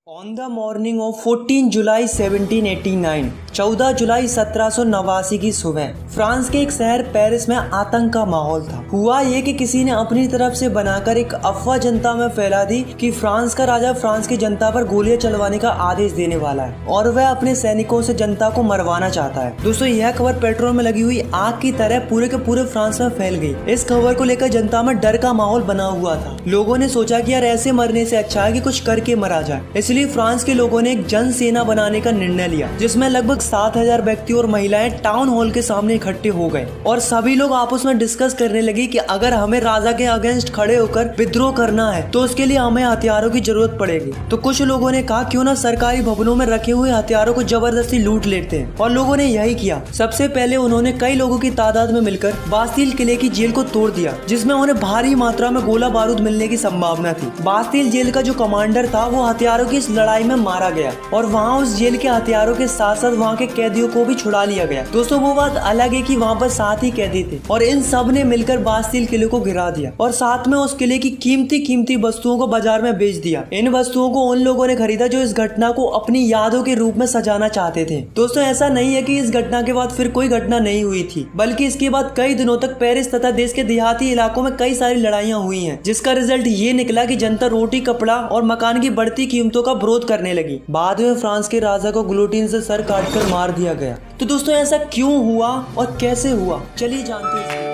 On the morning of 14 जुलाई 1789, 14 जुलाई 1789 की सुबह France के एक शहर पेरिस में आतंक का माहौल था। हुआ ये कि किसी ने अपनी तरफ से बनाकर एक अफवाह जनता में फैला दी कि फ्रांस का राजा फ्रांस की जनता पर गोलियां चलवाने का आदेश देने वाला है और वह अपने सैनिकों से जनता को मरवाना चाहता है। दोस्तों, यह खबर पेट्रोल में लगी हुई आग की तरह पूरे के पूरे फ्रांस में फैल गई। इस खबर को लेकर जनता में डर का माहौल बना हुआ था। लोगों ने सोचा कि यार ऐसे मरने से अच्छा है कि कुछ करके मरा जाए। इसलिए फ्रांस के लोगों ने एक जन सेना बनाने का निर्णय लिया, जिसमें लगभग 7,000 व्यक्ति और महिलाएं टाउन हॉल के सामने इकट्ठे हो गए और सभी लोग आपस में डिस्कस करने लगे कि अगर हमें राजा के अगेंस्ट खड़े होकर विद्रोह करना है तो उसके लिए हमें हथियारों की जरूरत पड़ेगी। तो कुछ लोगों ने कहा क्यों ना सरकारी भवनों में रखे हुए हथियारों को जबरदस्ती लूट लेते हैं, और लोगों ने यही किया। सबसे पहले उन्होंने कई लोगों की तादाद में मिलकर बास्तील किले की जेल को तोड़ दिया, जिसमें उन्हें भारी मात्रा में गोला बारूद मिलने की संभावना थी। बास्तील जेल का जो कमांडर था वो हथियारों की इस लड़ाई में मारा गया और वहाँ उस जेल के हथियारों के साथ साथ वहाँ के कैदियों को भी छुड़ा लिया गया। दोस्तों, वो बात अलग है कि वहाँ पर 7 ही कैदी थे और इन सब ने मिलकर बास्तील किले को गिरा दिया और साथ में उस किले की कीमती वस्तुओं को बाजार में बेच दिया। इन वस्तुओं को उन लोगों ने खरीदा जो इस घटना को अपनी यादों के रूप में सजाना चाहते थे। दोस्तों, ऐसा नहीं है कि इस घटना के बाद फिर कोई घटना नहीं हुई थी, बल्कि इसके बाद कई दिनों तक पेरिस तथा देश के देहाती इलाकों में कई सारी लड़ाइयाँ हुई हैं, जिसका रिजल्ट ये निकला कि जनता रोटी, कपड़ा और मकान की बढ़ती कीमतों का विरोध करने लगी। बाद में फ्रांस के राजा को गिलोटिन से सर काटकर मार दिया गया। तो दोस्तों, ऐसा क्यों हुआ और कैसे हुआ, चलिए जानते हैं।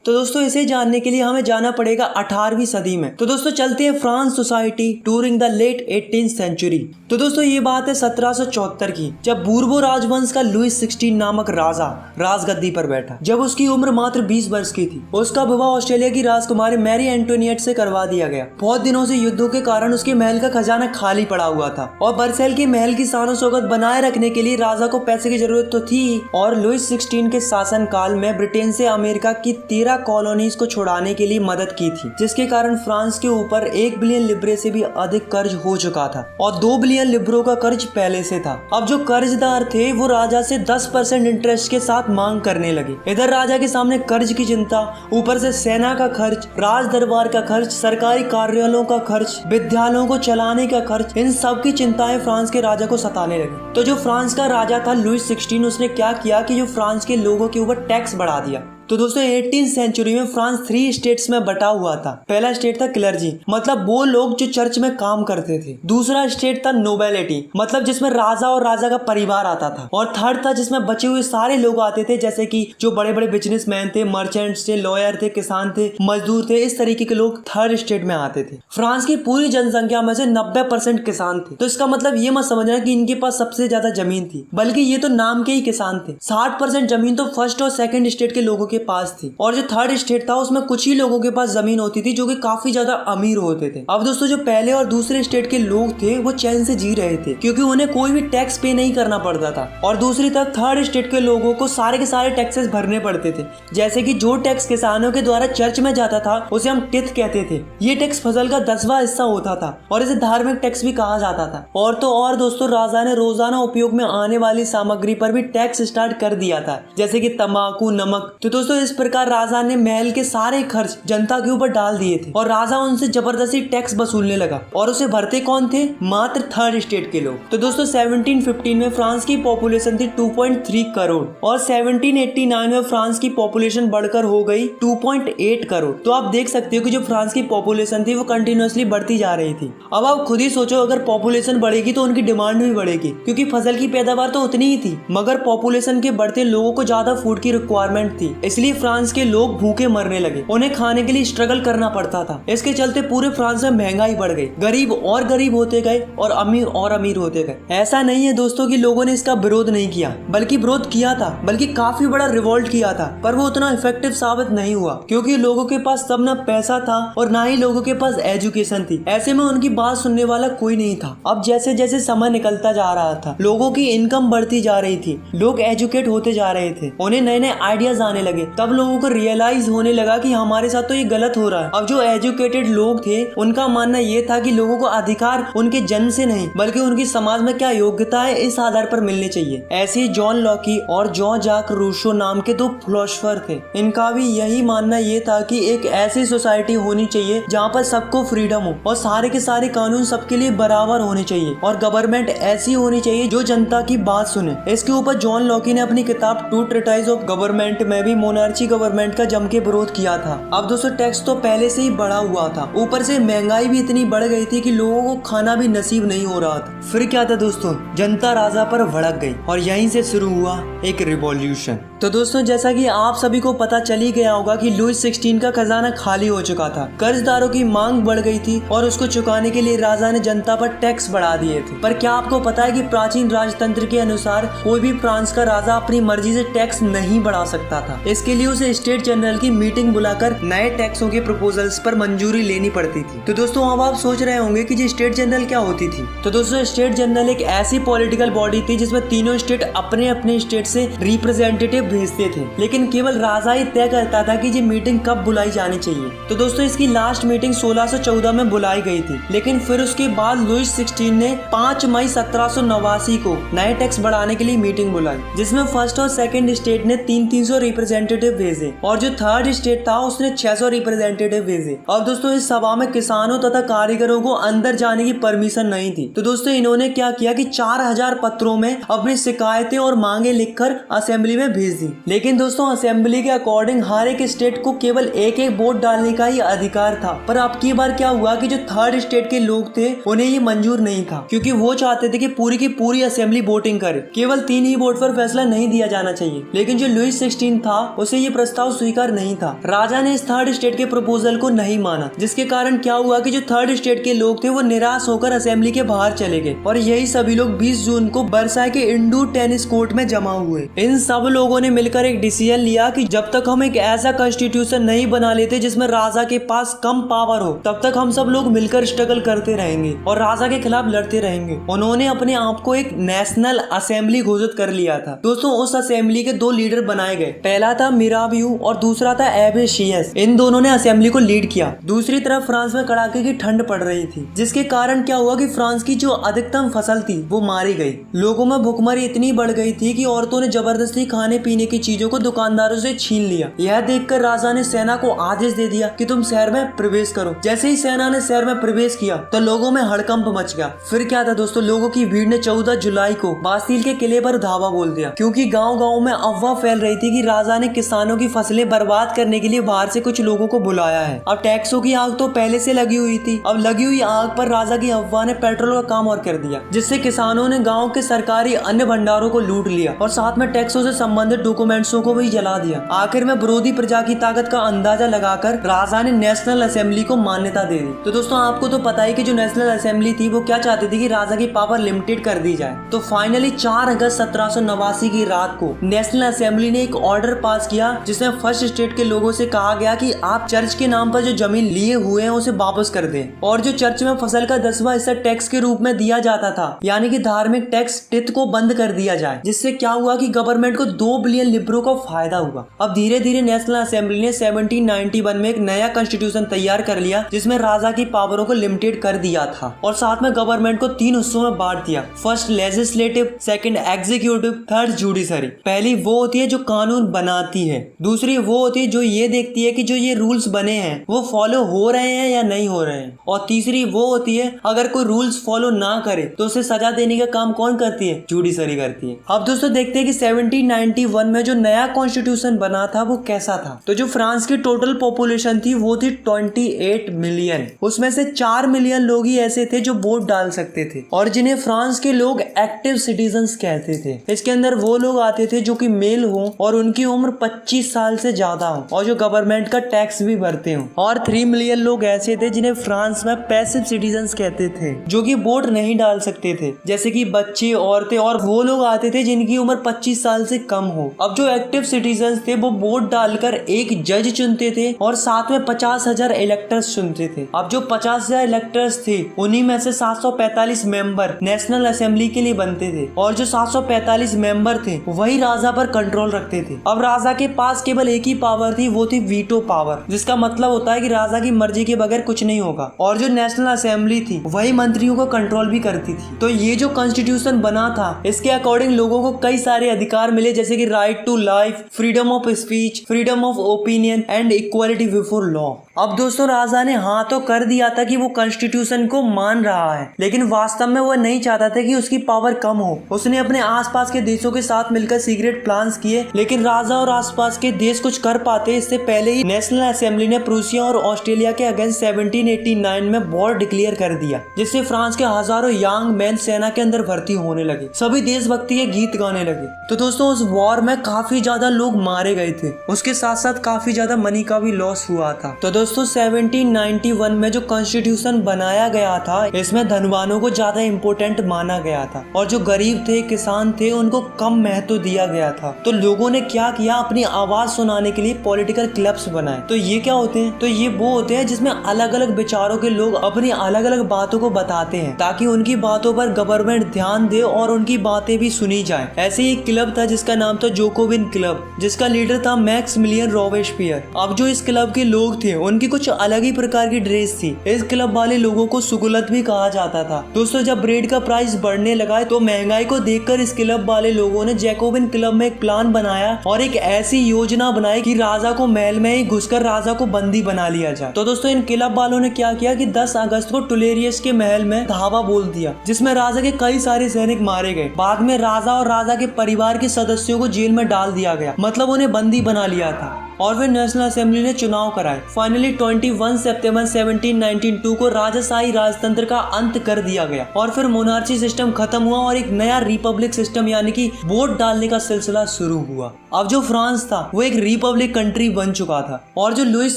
तो दोस्तों, इसे जानने के लिए हमें जाना पड़ेगा 18वीं सदी में। तो दोस्तों, चलते हैं France society during the late 18th century. तो दोस्तों, ये बात है 1774 की, जब बूर्बो राजवंश का लुईस 16 नामक राजा राजगद्दी पर बैठा। जब उसकी उम्र मात्र 20 वर्ष की थी, उसका विवाह ऑस्ट्रेलिया की राजकुमारी मैरी एंटोनिएट से करवा दिया गया। बहुत दिनों से युद्धों के कारण उसके महल का खजाना खाली पड़ा हुआ था और बर्सेल के महल की शान शौकत बनाए रखने के लिए राजा को पैसे की जरूरत तो थी। और लुईस 16 के शासन काल में ब्रिटेन से अमेरिका की 13 कॉलोनीज को छुड़ाने के लिए मदद की थी, जिसके कारण फ्रांस के ऊपर 1 बिलियन लिब्रे से भी अधिक कर्ज हो चुका था और 2 बिलियन लिब्रों का कर्ज पहले से था। अब जो कर्जदार थे वो राजा से 10% इंटरेस्ट के साथ मांग करने लगे। इधर राजा के सामने कर्ज की चिंता, ऊपर से सेना का खर्च, राज दरबार का खर्च, सरकारी कार्यालयों का खर्च, विद्यालयों को चलाने का खर्च, इन सब की चिंताएं फ्रांस के राजा को सताने लगी। तो जो फ्रांस का राजा था लुईस 16, उसने क्या किया कि जो फ्रांस के लोगों के ऊपर टैक्स बढ़ा दिया। तो दोस्तों, 18th सेंचुरी में फ्रांस 3 स्टेट्स में बटा हुआ था। पहला स्टेट था क्लर्जी, मतलब वो लोग जो चर्च में काम करते थे। दूसरा स्टेट था नोबिलिटी, मतलब जिसमें राजा और राजा का परिवार आता था। और थर्ड था जिसमें बचे हुए सारे लोग आते थे, जैसे कि जो बड़े बड़े बिजनेसमैन थे, मर्चेंट्स थे, लॉयर थे, किसान थे, मजदूर थे। इस तरीके के लोग थर्ड स्टेट में आते थे। फ्रांस की पूरी जनसंख्या में से 90% किसान थे। तो इसका मतलब ये मत समझना कि इनके पास सबसे ज्यादा जमीन थी, बल्कि ये तो नाम के ही किसान थे। 60% जमीन तो फर्स्ट और सेकंड स्टेट के लोगों के पास थी, और जो थर्ड स्टेट था उसमें कुछ ही लोगों के पास जमीन होती थी जो कि काफी ज्यादा अमीर होते थे। अब दोस्तों, जो पहले और दूसरे स्टेट के लोग थे वो चैन से जी रहे थे, क्योंकि उन्हें कोई भी टैक्स पे नहीं करना पड़ता था। और दूसरी तरफ थर्ड स्टेट के लोगों को सारे के सारे टैक्सेस भरने पड़ते थे, जैसे कि जो टैक्स किसानों के द्वारा चर्च में जाता था उसे हम टिथ कहते थे। ये टैक्स फसल का 10वां हिस्सा होता था और इसे धार्मिक टैक्स भी कहा जाता था। और तो और दोस्तों, राजा ने रोजाना उपयोग में आने वाली सामग्री पर भी टैक्स स्टार्ट कर दिया था, जैसे कि तंबाकू, नमक। तो दोस्तों, इस प्रकार राजा ने महल के सारे खर्च जनता के ऊपर डाल दिए थे और राजा उनसे जबरदस्ती टैक्स वसूलने लगा। और उसे भरते कौन थे? मात्र थर्ड स्टेट के लोग। तो दोस्तों, 1715 में फ्रांस की पॉपुलेशन थी 2.3 करोड़ और 1789 में फ्रांस की पॉपुलेशन बढ़कर हो गई 2.8 करोड़। तो आप देख सकते हो कि जो फ्रांस की पॉपुलेशन थी वो कंटिन्यूअसली बढ़ती जा रही थी। अब आप खुद ही सोचो, अगर पॉपुलेशन बढ़ेगी तो उनकी डिमांड भी बढ़ेगी, क्योंकि फसल की पैदावार तो उतनी ही थी, मगर पॉपुलेशन के बढ़ते लोगों को ज्यादा फूड की रिक्वायरमेंट थी। इसलिए फ्रांस के लोग भूखे मरने लगे, उन्हें खाने के लिए स्ट्रगल करना पड़ता था। इसके चलते पूरे फ्रांस में महंगाई बढ़ गई, गरीब और गरीब होते गए और अमीर होते गए। ऐसा नहीं है दोस्तों कि लोगों ने इसका विरोध नहीं किया, बल्कि विरोध किया था, बल्कि काफी बड़ा रिवोल्ट किया था, पर वो उतना इफेक्टिव साबित नहीं हुआ, क्योंकि लोगों के पास तब ना पैसा था और ना ही लोगों के पास एजुकेशन थी। ऐसे में उनकी बात सुनने वाला कोई नहीं था। अब जैसे जैसे समय निकलता जा रहा था, लोगों की इनकम बढ़ती जा रही थी, लोग एजुकेट होते जा रहे थे, उन्हें नए नए आइडियाज आने लगे, तब लोगों को रियलाइज होने लगा कि हमारे साथ तो ये गलत हो रहा है। अब जो एजुकेटेड लोग थे उनका मानना ये था कि लोगों को अधिकार उनके जन्म से नहीं बल्कि उनकी समाज में क्या योग्यता है इस आधार पर मिलने चाहिए। ऐसे ही जॉन लॉकी और जॉन जाक रूसो नाम के दो फिलोसोफर थे। इनका भी यही मानना ये था कि एक ऐसी सोसाइटी होनी चाहिए जहाँ पर सबको फ्रीडम हो और सारे के सारे कानून सबके लिए बराबर होने चाहिए और गवर्नमेंट ऐसी होनी चाहिए जो जनता की बात सुने। इसके ऊपर जॉन लॉकी ने अपनी किताब टू ट्रीटाइज ऑफ गवर्नमेंट में भी मोनार्ची गवर्नमेंट का जम के विरोध किया था। अब दोस्तों टैक्स तो पहले से ही बढ़ा हुआ था, ऊपर से महंगाई भी इतनी बढ़ गई थी कि लोगों को खाना भी नसीब नहीं हो रहा था। फिर क्या था दोस्तों, जनता राजा पर भड़क गई और यहीं से शुरू हुआ एक रिवॉल्यूशन। तो दोस्तों जैसा कि आप सभी को पता चल ही गया होगा कि लुई 16 का खजाना खाली हो चुका था, कर्जदारों की मांग बढ़ गई थी और उसको चुकाने के लिए राजा ने जनता पर टैक्स बढ़ा दिए थे। पर क्या आपको पता है कि प्राचीन राजतंत्र के अनुसार कोई भी फ्रांस का राजा अपनी मर्जी से टैक्स नहीं बढ़ा सकता था। इसके लिए उसे स्टेट जनरल की मीटिंग बुलाकर नए टैक्सों के प्रपोजल्स पर मंजूरी लेनी पड़ती थी। तो दोस्तों अब आप सोच रहे होंगे कि जी स्टेट जनरल क्या होती थी। तो दोस्तों स्टेट जनरल एक ऐसी पॉलिटिकल बॉडी थी जिसमें तीनों स्टेट अपने अपने स्टेट से रिप्रेजेंटेटिव भेजते थे, लेकिन केवल राजा ही तय करता था कि ये मीटिंग कब बुलाई जानी चाहिए। तो दोस्तों इसकी लास्ट मीटिंग 1614 में बुलाई गई थी, लेकिन फिर उसके बाद लुई 16 ने 5 मई 1789 को नए टैक्स बढ़ाने के लिए मीटिंग बुलाई, जिसमें फर्स्ट और सेकंड स्टेट ने 300 रिप्रेजेंटेटिव भेजे और जो थर्ड स्टेट था उसने 600 रिप्रेजेंटेटिव भेजे। अब दोस्तों इस सभा में किसानों तथा कारीगरों को अंदर जाने की परमिशन नहीं थी। तो दोस्तों इन्होंने क्या किया कि 4000 पत्रों में अपनी शिकायतें और मांगे लिखकर असेंबली में भेज दी। लेकिन दोस्तों असेंबली के अकॉर्डिंग हर एक स्टेट को केवल एक एक वोट डालने का ही अधिकार था। पर अब की बार क्या हुआ कि जो थर्ड स्टेट के लोग थे उन्हें ये मंजूर नहीं था, क्योंकि वो चाहते थे कि पूरी की पूरी असेंबली वोटिंग करे, केवल 3 ही वोट पर फैसला नहीं दिया जाना चाहिए। लेकिन जो लुई 16 था उसे ये प्रस्ताव स्वीकार नहीं था। राजा ने इस थर्ड स्टेट के प्रपोजल को नहीं माना, जिसके कारण क्या हुआ कि जो थर्ड स्टेट के लोग थे वो निराश होकर असेंबली के बाहर चले गए और यही सभी लोग 20 जून को वर्साई के इंडोर टेनिस कोर्ट में जमा हुए। इन सब लोगों ने मिलकर एक डिसीजन लिया कि जब तक हम एक ऐसा कॉन्स्टिट्यूशन नहीं बना लेते जिसमें राजा के पास कम पावर हो, तब तक हम सब लोग मिलकर स्ट्रगल करते रहेंगे और राजा के खिलाफ लड़ते रहेंगे। उन्होंने अपने आप को एक नेशनल असेंबली घोषित कर लिया था। दोस्तों उस असेंबली के 2 लीडर बनाए गए, पहला था मिराबियू और दूसरा था एबेशियस। इन दोनों ने असेंबली को लीड किया। दूसरी तरफ फ्रांस में कड़ाके की ठंड पड़ रही थी, जिसके कारण क्या हुआ कि फ्रांस की जो अधिकतम फसल थी वो मारी गई। लोगों में भुखमरी इतनी बढ़ गई थी कि औरतों ने जबरदस्ती खाने पीने की चीजों को दुकानदारों से छीन लिया। यह देखकर राजा ने सेना को आदेश दे दिया कि तुम शहर में प्रवेश करो। जैसे ही सेना ने शहर में प्रवेश किया तो लोगों में हड़कंप मच गया। फिर क्या था दोस्तों, लोगों की भीड़ ने 14 जुलाई को बास्तील के किले पर धावा बोल दिया, क्योंकि गांव-गांव में अफवाह फैल रही थी कि राजा ने किसानों की फसलें बर्बाद करने के लिए बाहर से कुछ लोगों को बुलाया है। अब टैक्सों की आग तो पहले से लगी हुई थी, अब लगी हुई आग पर राजा की अफवाह ने पेट्रोल का काम और कर दिया, जिससे किसानों ने गाँव के सरकारी अन्य भंडारों को लूट लिया और साथ में टैक्सों से संबंधित डॉक्यूमेंट्सों को भी जला दिया। आखिर में विरोधी प्रजा की ताकत का अंदाजा लगाकर राजा ने नेशनल असेंबली को मान्यता दे दी। तो दोस्तों आपको तो पता है कि जो नेशनल असेंबली थी वो क्या चाहती थी कि राजा की पावर लिमिटेड कर दी जाए। तो फाइनली 4 अगस्त 1789 की रात को नेशनल असेंबली ने एक ऑर्डर पास किया, जिसमें फर्स्ट स्टेट के लोगों से कहा गया कि आप चर्च के नाम पर जो जमीन लिए हुए हैं उसे वापस कर दें और जो चर्च में फसल का 10वां हिस्सा टैक्स के रूप में दिया जाता था, यानी कि धार्मिक टैक्स टिथ को बंद कर दिया जाए। जिससे क्या हुआ कि गवर्नमेंट को 2 बिलियन लिब्रो का फायदा हुआ। अब धीरे धीरे नेशनल असेंबली ने 1791 में एक नया कॉन्स्टिट्यूशन तैयार कर लिया, जिसमें राजा की पावरों को लिमिटेड कर दिया था और साथ में गवर्नमेंट को 3 हिस्सों में बांट दिया। First legislative, second executive, third judiciary. पहली वो होती है जो कानून बनाती है, दूसरी वो होती है जो ये देखती है कि जो ये रूल्स बने हैं वो फॉलो हो रहे हैं या नहीं हो रहे हैं, और तीसरी वो होती है अगर कोई रूल्स फॉलो ना करे तो उसे सजा देने का काम कौन करती है, जुडिशरी करती है। अब दोस्तों देखते हैं कि 1791 में जो नया कॉन्स्टिट्यूशन बना था वो कैसा था। तो जो फ्रांस की टोटल पॉपुलेशन थी वो थी 28 मिलियन। उसमें से 4 मिलियन लोग ही ऐसे थे जो वोट डाल सकते थे और जिन्हें फ्रांस के लोग एक्टिव सिटीजन्स कहते थे। इसके अंदर वो लोग आते थे जो कि मेल हो और उनकी उम्र 25 साल से ज्यादा हो और जो गवर्नमेंट का टैक्स भी भरते हो, और 3 मिलियन लोग ऐसे थे जिन्हें फ्रांस में पैसिव सिटीजन्स कहते थे, जो कि वोट नहीं डाल सकते थे, जैसे कि बच्चे, औरतें, और वो लोग आते थे जिनकी उम्र 25 साल से कम हो। अब जो एक्टिव सिटीजन्स थे वो वोट डालकर एक जज चुनते थे और साथ में 50,000 इलेक्टर्स चुनते थे। अब जो 50,000 इलेक्टर्स थे उन्हीं में से 745 मेंबर नेशनल असेंबली के लिए बनते थे और जो 745 मेंबर थे वही राजा पर कंट्रोल रखते थे। अब राजा के पास केवल एक ही पावर थी, वो थी वीटो पावर, जिसका मतलब होता है कि राजा की मर्जी के बगैर कुछ नहीं होगा। और जो नेशनल असेंबली थी वही मंत्रियों को कंट्रोल भी करती थी। तो ये जो कॉन्स्टिट्यूशन बना था इसके अकॉर्डिंग लोगों को कई सारे अधिकार मिले, जैसे कि right to life, freedom of speech, freedom of opinion and equality before law. अब दोस्तों राजा ने हाँ तो कर दिया था कि वो कॉन्स्टिट्यूशन को मान रहा है, लेकिन वास्तव में वो नहीं चाहता था कि उसकी पावर कम हो। उसने अपने आसपास के देशों के साथ मिलकर सीक्रेट प्लान्स किए, लेकिन राजा और आसपास के देश कुछ कर पाते इससे पहले ही नेशनल असेंबली ने प्रूसिया और ऑस्ट्रेलिया के अगेंस्ट 1789 में वॉर डिक्लेयर कर दिया, जिससे फ्रांस के हजारों यंग मैन सेना के अंदर भर्ती होने लगे। सभी देशभक्ति के गीत गाने लगे। तो दोस्तों उस वॉर में काफी ज्यादा लोग मारे गए थे, उसके साथ साथ काफी ज्यादा मनी का भी लॉस हुआ था। तो दोस्तों 1791 में जो कॉन्स्टिट्यूशन बनाया गया था इसमें धनवानों को ज्यादा इम्पोर्टेंट माना गया था और जो गरीब थे, किसान थे, उनको कम महत्व दिया गया था। तो लोगों ने क्या किया, अपनी आवाज सुनाने के लिए पॉलिटिकल क्लब्स बनाए। तो ये क्या होते हैं, तो ये वो होते हैं जिसमें अलग अलग विचारों के लोग अपनी अलग अलग बातों को बताते हैं ताकि उनकी बातों पर गवर्नमेंट ध्यान दे और उनकी बातें भी सुनी जाए। ऐसे ही एक क्लब था जिसका नाम था जोकोबिन क्लब, जिसका लीडर था मैक्सिमिलियन रॉबेस्पियर। अब जो इस क्लब के लोग थे उनकी कुछ अलग ही प्रकार की ड्रेस थी। इस क्लब वाले लोगों को सुगुलत भी कहा जाता था। दोस्तों जब ब्रेड का प्राइस बढ़ने लगा तो महंगाई को देखकर इस क्लब वाले लोगों ने जैकोबिन क्लब में एक प्लान बनाया और एक ऐसी योजना बनाई कि राजा को महल में ही घुसकर राजा को बंदी बना लिया जाए। तो दोस्तों इन क्लब वालों ने क्या किया कि 10 अगस्त को टुलेरियस के महल में धावा बोल दिया, जिसमें राजा के कई सारे सैनिक मारे गए। बाद में राजा और राजा के परिवार के सदस्यों को जेल में डाल दिया गया, मतलब उन्हें बंदी बना लिया था। और फिर नेशनल असेंबली ने चुनाव कराए। फाइनली 21 सितंबर 1792 को राजाशाही राजतंत्र का अंत कर दिया गया और फिर मोनार्ची सिस्टम खत्म हुआ और एक नया रिपब्लिक सिस्टम यानी कि वोट डालने का सिलसिला शुरू हुआ। अब जो फ्रांस था वो एक रिपब्लिक कंट्री बन चुका था और जो लुइस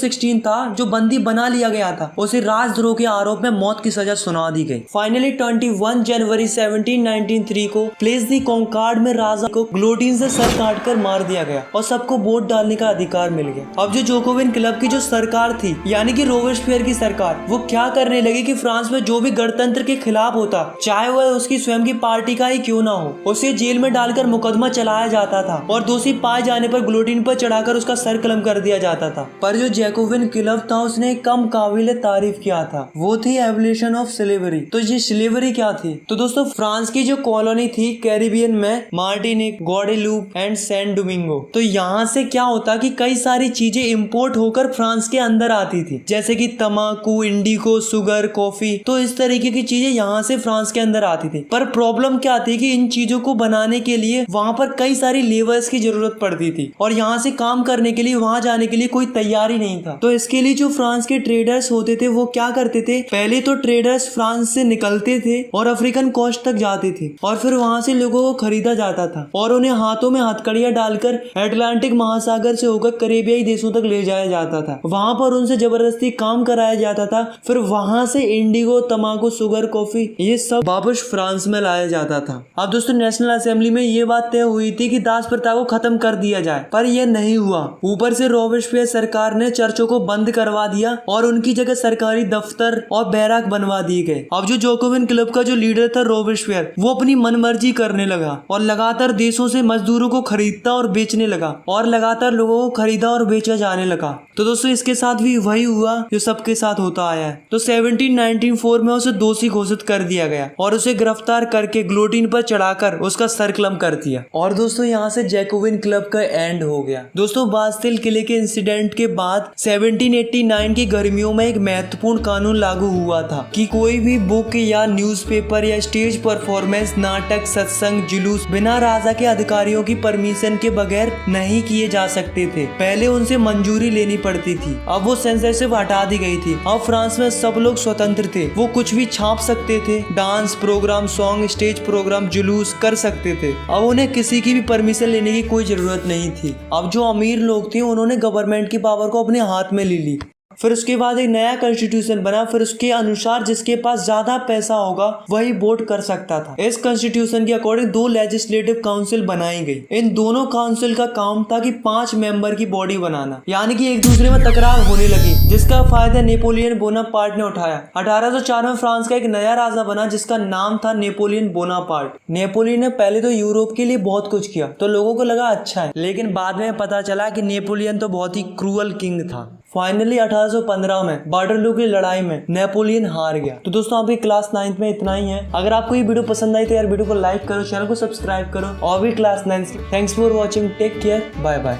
16 था, जो बंदी बना लिया गया था, उसे राजद्रोह के आरोप में मौत की सजा सुना दी गई। फाइनली 21 जनवरी 1793 को प्लेस दी कॉन्कार्ड में राजा को ग्लोटिन से सर काट कर मार दिया गया और सबको वोट डालने का अधिकार मिल गया। अब जो जोकोबिन क्लब की जो सरकार थी यानी कि रोबेस्पियर की सरकार, वो क्या करने लगी कि फ्रांस में जो भी गणतंत्र के खिलाफ होता, चाहे वह उसकी स्वयं की पार्टी का ही क्यों ना हो, उसे जेल में डालकर मुकदमा चलाया जाता था और दोषी पाए जाने पर गिलोटिन पर चढ़ाकर उसका सर कलम कर दिया जाता था। पर जो जैकोबिन क्लब था उसने कम काबिले तारीफ किया था, वो थी एबोलिशन ऑफ स्लेवरी। तो ये स्लेवरी क्या थी, तो दोस्तों फ्रांस की जो कॉलोनी थी कैरिबियन में, Martinique, Guadeloupe and San Domingo, तो यहाँ से क्या होता कि कई सारी चीजें इंपोर्ट होकर फ्रांस के अंदर आती थी, जैसे कि तंबाकू, इंडिगो, शुगर, कॉफी। तो इस तरीके की चीजें यहाँ से फ्रांस के अंदर आती थी। पर प्रॉब्लम क्या थी कि इन चीजों को बनाने के लिए वहां पर कई सारी लेबर्स की जरूरत पड़ती थी और यहाँ से काम करने के लिए वहां जाने के लिए कोई तैयार ही नहीं था। तो इसके लिए जो फ्रांस के ट्रेडर्स होते थे वो क्या करते थे, पहले तो ट्रेडर्स फ्रांस से निकलते थे और अफ्रीकन कोस्ट तक जाते थे और फिर वहां से लोगों को खरीदा जाता था और उन्हें हाथों में हथकड़ियां डालकर अटलांटिक महासागर से होकर करेबियाई देशों तक ले जाया जाता था। वहां पर उनसे जबरदस्ती काम कराया जाता था। फिर वहां से इंडिगो, तंबाकू, शुगर, कॉफी ये सब वापस फ्रांस में लाया जाता था। अब दोस्तों नेशनल असेंबली में ये बात तय हुई थी कि दास प्रथा को खत्म कर दिया जाए, पर यह नहीं हुआ। ऊपर से रोबेस्पियर सरकार ने चर्चों को बंद करवा दिया और उनकी जगह सरकारी दफ्तर और बैराक बनवा दिए गए। अब जो जोकोबिन क्लब का जो लीडर था रोबेस्पियर, वो अपनी मनमर्जी करने लगा और लगातार देशों से मजदूरों को खरीदता और बेचने लगा और लगातार लोगों को खरीदा और बेचा जाने लगा। तो दोस्तों इसके साथ भी वही हुआ जो सबके साथ होता आया है। तो 1794 में उसे दोषी घोषित कर दिया गया और उसे गिरफ्तार करके गिलोटिन पर चढ़ाकर उसका सर कलम कर दिया। और दोस्तों यहाँ से जैकोबिन क्लब का एंड हो गया। दोस्तों बास्तिल किले के इंसिडेंट के बाद 1789 की गर्मियों में एक महत्वपूर्ण कानून लागू हुआ था कि कोई भी बुक या न्यूज़पेपर या स्टेज परफॉर्मेंस, नाटक, सत्संग, जुलूस बिना राजा के अधिकारियों की परमिशन के बगैर नहीं किए जा सकते थे। पहले उनसे मंजूरी लेनी पड़ती थी। अब वो सेंसरशिप हटा दी गई थी। अब फ्रांस में सब लोग स्वतंत्र थे, वो कुछ भी छाप सकते थे, dance programme, song, stage programme, जुलूस कर सकते थे। अब उन्हें किसी की भी परमिशन लेने की कोई जरूरत नहीं थी। अब जो अमीर लोग थे उन्होंने गवर्नमेंट की पावर को अपने हाथ में ले ली। फिर उसके बाद एक नया कॉन्स्टिट्यूशन बना, फिर उसके अनुसार जिसके पास ज्यादा पैसा होगा वही वोट कर सकता था। इस कॉन्स्टिट्यूशन के अकॉर्डिंग 2 लेजिस्लेटिव काउंसिल बनाई गई। इन दोनों काउंसिल का काम था कि 5 मेंबर की बॉडी बनाना, यानी कि एक दूसरे में तकरार होने लगी, जिसका फायदा नेपोलियन बोनापार्ट ने उठाया। 1804 में फ्रांस का एक नया राजा बना जिसका नाम था नेपोलियन बोनापार्ट। नेपोलियन ने पहले तो यूरोप के लिए बहुत कुछ किया तो लोगों को लगा अच्छा है, लेकिन बाद में पता चला कि नेपोलियन तो बहुत ही क्रूअल किंग था। फाइनली 1815 में वाटरलू की लड़ाई में नेपोलियन हार गया। तो दोस्तों आपकी क्लास 9th में इतना ही है। अगर आपको ये वीडियो पसंद आई तो यार वीडियो को लाइक करो, चैनल को सब्सक्राइब करो और भी class 9th। Thanks for watching, take care, bye bye.